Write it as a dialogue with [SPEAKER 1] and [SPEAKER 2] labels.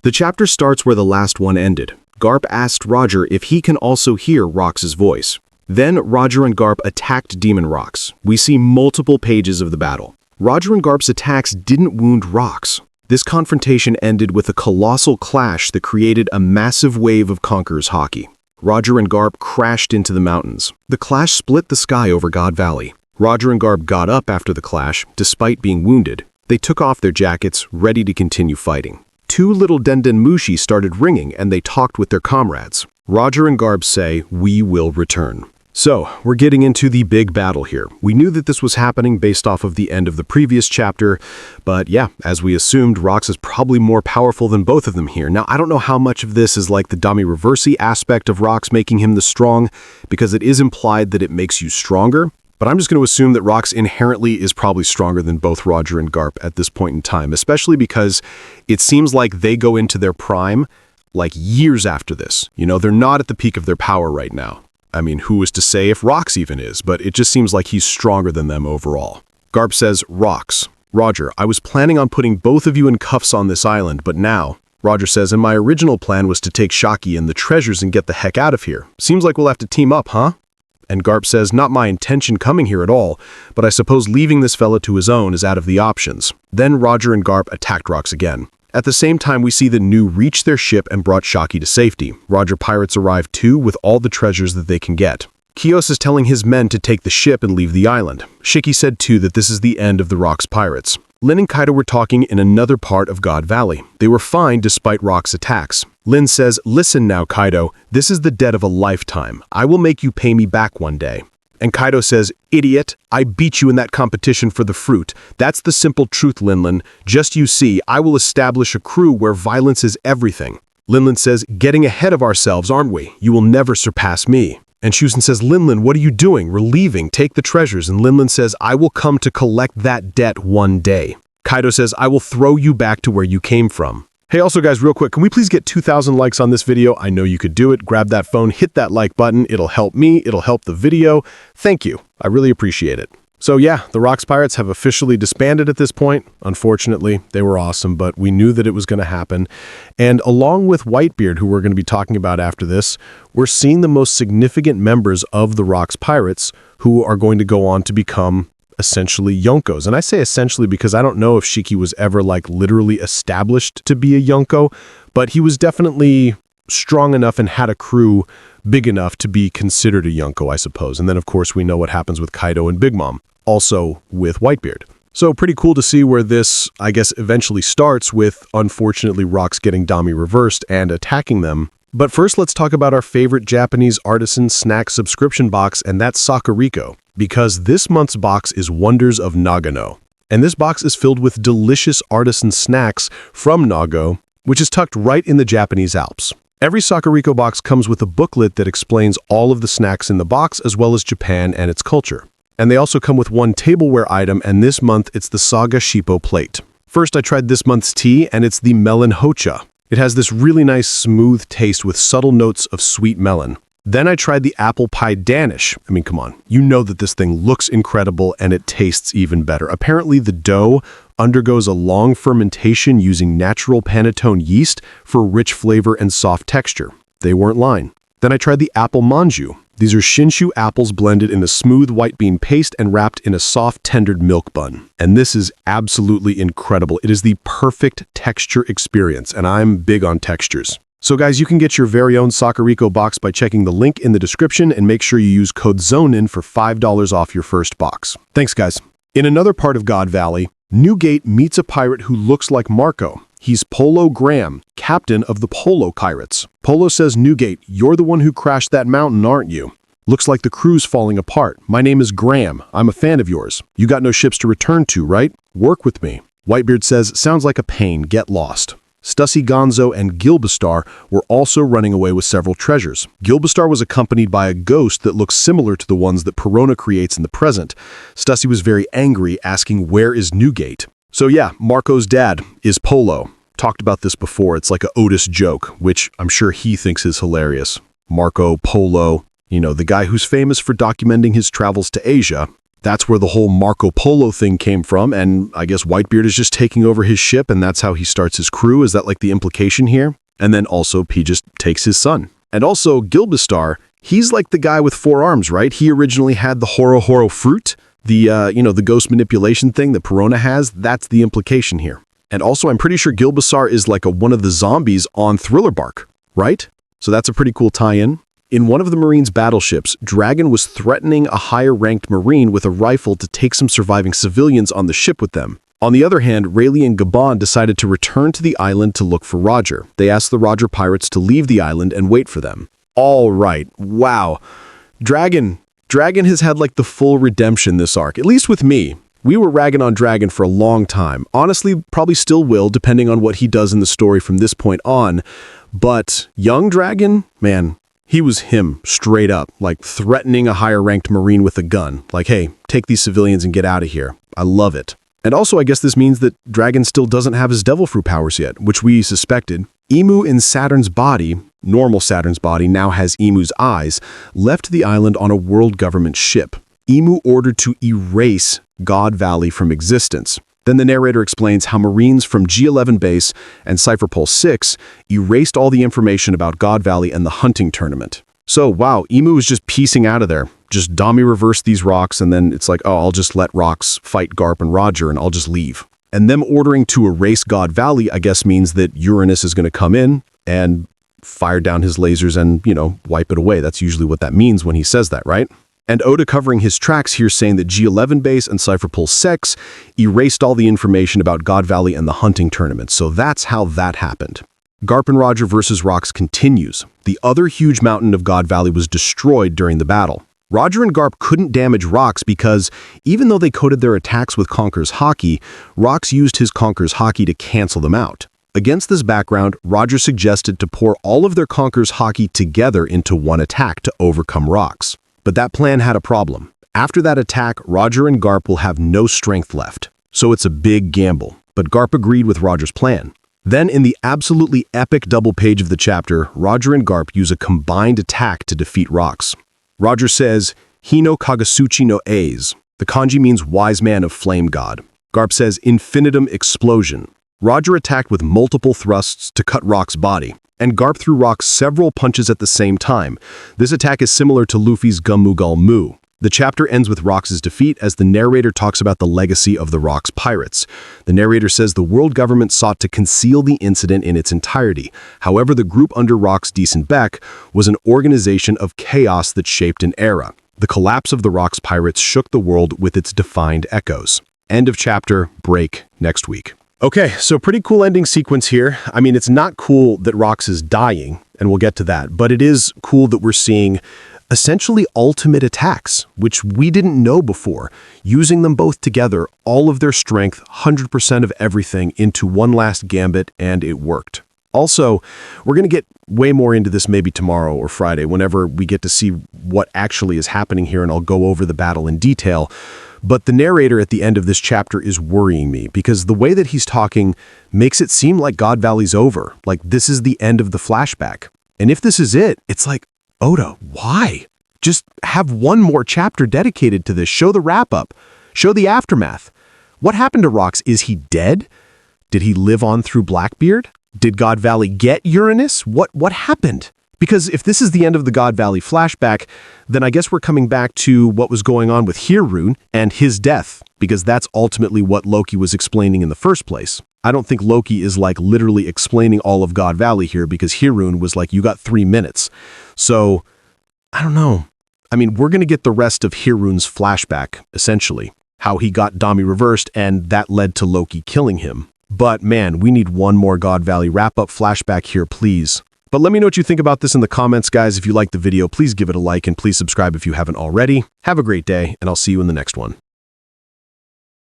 [SPEAKER 1] The chapter starts where the last one ended. Garp asked Roger if he can also hear Rox's voice. Then Roger and Garp attacked Demon Rox. We see multiple pages of the battle. Roger and Garp's attacks didn't wound Rox. This confrontation ended with a colossal clash that created a massive wave of Conqueror's Hockey. Roger and Garp crashed into the mountains. The clash split the sky over God Valley. Roger and Garp got up after the clash, despite being wounded. They took off their jackets, ready to continue fighting. Two little Dendenmushi started ringing and they talked with their comrades. Roger and Garp say, "We will return." So, we're getting into the big battle here. We knew that this was happening based off of the end of the previous chapter, but yeah, as we assumed, Rox is probably more powerful than both of them here. Now, I don't know how much of this is like the Dami Reversi aspect of Rox making him the strong, because it is implied that it makes you stronger, but I'm just going to assume that Rox inherently is probably stronger than both Roger and Garp at this point in time, especially because it seems like they go into their prime like years after this. You know, they're not at the peak of their power right now. I mean, who is to say if Rox even is, but it just seems like he's stronger than them overall. Garp says, "Rox, Roger, I was planning on putting both of you in cuffs on this island, but now..." Roger says, "And my original plan was to take Shaki and the treasures and get the heck out of here. Seems like we'll have to team up, huh?" And Garp says, "Not my intention coming here at all, but I suppose leaving this fella to his own is out of the options." Then Roger and Garp attacked Rox again. At the same time, we see the New reach their ship and brought Shaki to safety. Roger pirates arrive too with all the treasures that they can get. Kios is telling his men to take the ship and leave the island. Shiki said too that this is the end of the Rox pirates. Lin and Kaido were talking in another part of God Valley. They were fine despite Rox attacks. Lin says, "Listen now, Kaido, this is the debt of a lifetime. I will make you pay me back one day." And Kaido says, "Idiot, I beat you in that competition for the fruit. That's the simple truth, Linlin. Just you see, I will establish a crew where violence is everything." Linlin says, "Getting ahead of ourselves, aren't we? You will never surpass me." And Shusen says, "Linlin, what are you doing? We're leaving. Take the treasures." And Linlin says, "I will come to collect that debt one day." Kaido says, "I will throw you back to where you came from." Hey, also guys, real quick, can we please get 2,000 likes on this video? I know you could do it. Grab that phone, hit that like button. It'll help me. It'll help the video. Thank you. I really appreciate it. So yeah, the Rox Pirates have officially disbanded at this point. Unfortunately, they were awesome, but we knew that it was going to happen. And along with Whitebeard, who we're going to be talking about after this, we're seeing the most significant members of the Rox Pirates who are going to go on to become essentially Yonkos. And I say essentially because I don't know if Shiki was ever like literally established to be a Yonko, but he was definitely strong enough and had a crew big enough to be considered a Yonko, I suppose. And then of course we know what happens with Kaido and Big Mom, also with Whitebeard. So pretty cool to see where this, I guess, eventually starts with, unfortunately, Rox getting Dami reversed and attacking them. But first, let's talk about our favorite Japanese artisan snack subscription box, and that's Sakuriko, because this month's box is Wonders of Nagano. And this box is filled with delicious artisan snacks from Nago, which is tucked right in the Japanese Alps. Every Sakuriko box comes with a booklet that explains all of the snacks in the box, as well as Japan and its culture. And they also come with one tableware item, and this month it's the Saga Shippo plate. First, I tried this month's tea, and it's the melon hocha. It has this really nice smooth taste with subtle notes of sweet melon. Then I tried the apple pie Danish. I mean, come on, you know that this thing looks incredible and it tastes even better. Apparently the dough undergoes a long fermentation using natural panettone yeast for rich flavor and soft texture. They weren't lying. Then I tried the apple manju. These are Shinshu apples blended in a smooth white bean paste and wrapped in a soft, tendered milk bun. And this is absolutely incredible. It is the perfect texture experience, and I'm big on textures. So guys, you can get your very own Sakuriko box by checking the link in the description, and make sure you use code ZONIN for $5 off your first box. Thanks, guys. In another part of God Valley, Newgate meets a pirate who looks like Marco. He's Polo Graham, captain of the Polo Pirates. Polo says, "Newgate, you're the one who crashed that mountain, aren't you? Looks like the crew's falling apart. My name is Graham. I'm a fan of yours. You got no ships to return to, right? Work with me." Whitebeard says, "Sounds like a pain. Get lost." Stussy Gonzo and Gilbastar were also running away with several treasures. Gilbastar was accompanied by a ghost that looks similar to the ones that Perona creates in the present. Stussy was very angry, asking, "Where is Newgate?" So yeah, Marco's dad is Polo. Talked about this before. It's like a Otis joke, which I'm sure he thinks is hilarious. Marco Polo, you know, the guy who's famous for documenting his travels to Asia. That's where the whole Marco Polo thing came from, and I guess Whitebeard is just taking over his ship, and that's how he starts his crew. Is that like the implication here? And then also P just takes his son. And also Gilbistar, he's like the guy with 4 arms, right? He originally had the Horo Horo fruit, the the ghost manipulation thing that Perona has. That's the implication here. And also I'm pretty sure Gilbistar is like one of the zombies on Thriller Bark, right? So that's a pretty cool tie-in. In one of the Marines' battleships, Dragon was threatening a higher-ranked Marine with a rifle to take some surviving civilians on the ship with them. On the other hand, Rayleigh and Gabon decided to return to the island to look for Roger. They asked the Roger pirates to leave the island and wait for them. All right, wow. Dragon has had like the full redemption this arc, at least with me. We were ragging on Dragon for a long time. Honestly, probably still will, depending on what he does in the story from this point on. But young Dragon, man, he was him, straight up, like threatening a higher-ranked Marine with a gun. Like, hey, take these civilians and get out of here. I love it. And also, I guess this means that Dragon still doesn't have his devil fruit powers yet, which we suspected. Emu in Saturn's body, normal Saturn's body, now has Emu's eyes, left the island on a world government ship. Emu ordered to erase God Valley from existence. Then the narrator explains how Marines from G11 base and Cypher Pulse 6 erased all the information about God Valley and the hunting tournament. So, wow, Emu is just piecing out of there. Just Dami reversed these rocks, and then it's like, oh, I'll just let rocks fight Garp and Roger, and I'll just leave. And them ordering to erase God Valley, I guess, means that Uranus is going to come in and fire down his lasers and, wipe it away. That's usually what that means when he says that, right? And Oda covering his tracks here saying that G11 base and Cypher Pulse 6 erased all the information about God Valley and the hunting tournament. So that's how that happened. Garp and Roger versus Rocks continues. The other huge mountain of God Valley was destroyed during the battle. Roger and Garp couldn't damage Rocks because, even though they coded their attacks with Conqueror's Haki, Rocks used his Conqueror's Haki to cancel them out. Against this background, Roger suggested to pour all of their Conqueror's Haki together into one attack to overcome Rocks. But that plan had a problem. After that attack, Roger and Garp will have no strength left. So it's a big gamble. But Garp agreed with Roger's plan. Then in the absolutely epic double page of the chapter, Roger and Garp use a combined attack to defeat Rocks. Roger says, Hino Kagasuchi no A's. The kanji means wise man of flame god. Garp says, infinitum explosion. Roger attacked with multiple thrusts to cut Rock's body, and Garp threw Rock several punches at the same time. This attack is similar to Luffy's Gummugal Mu. The chapter ends with Rox's defeat as the narrator talks about the legacy of the Rox pirates. The narrator says the world government sought to conceal the incident in its entirety. However, the group under Rox Decent Beck was an organization of chaos that shaped an era. The collapse of the Rox pirates shook the world with its defined echoes. End of chapter, break next week. Okay, so pretty cool ending sequence here. I mean, it's not cool that Rox is dying, and we'll get to that, but it is cool that we're seeing essentially ultimate attacks, which we didn't know before, using them both together, all of their strength, 100% of everything into one last gambit, and it worked. Also, we're going to get way more into this maybe tomorrow or Friday, whenever we get to see what actually is happening here, and I'll go over the battle in detail. But the narrator at the end of this chapter is worrying me because the way that he's talking makes it seem like God Valley's over, like this is the end of the flashback. And if this is it, it's like, Oda, why? Just have one more chapter dedicated to this. Show the wrap-up. Show the aftermath. What happened to Rox? Is he dead? Did he live on through Blackbeard? Did God Valley get Uranus? What happened? Because if this is the end of the God Valley flashback, then I guess we're coming back to what was going on with Hirun and his death, because that's ultimately what Loki was explaining in the first place. I don't think Loki is like literally explaining all of God Valley here, because Hirun was like, you got 3 minutes. So, I don't know. I mean, we're going to get the rest of Hirun's flashback, essentially. How he got Dami reversed, and that led to Loki killing him. But man, we need one more God Valley wrap-up flashback here, please. But let me know what you think about this in the comments, guys. If you liked the video, please give it a like and please subscribe if you haven't already. Have a great day, and I'll see you in the next one.